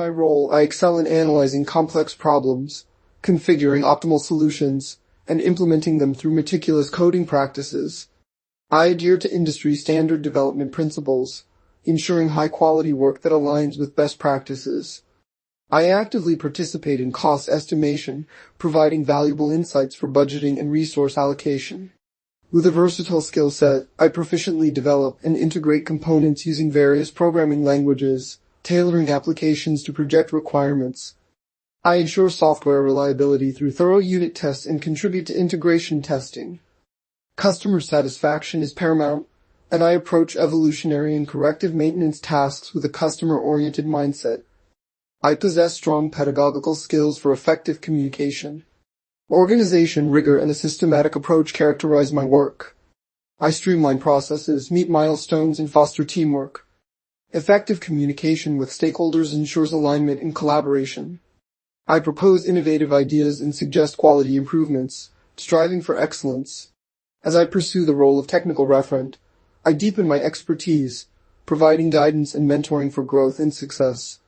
my role, I excel in analyzing complex problems, configuring optimal solutions, and implementing them through meticulous coding practices. I adhere to industry standard development principles, ensuring high-quality work that aligns with best practices. I actively participate in cost estimation, providing valuable insights for budgeting and resource allocation. With a versatile skill set, I proficiently develop and integrate components using various programming languages, tailoring applications to project requirements. I ensure software reliability through thorough unit tests and contribute to integration testing. Customer satisfaction is paramount, and I approach evolutionary and corrective maintenance tasks with a customer-oriented mindset. I possess strong pedagogical skills for effective communication. Organization, rigor, and a systematic approach characterize my work. I streamline processes, meet milestones, and foster teamwork. Effective communication with stakeholders ensures alignment and collaboration. I propose innovative ideas and suggest quality improvements, striving for excellence. As I pursue the role of technical referent, I deepen my expertise, providing guidance and mentoring for growth and success.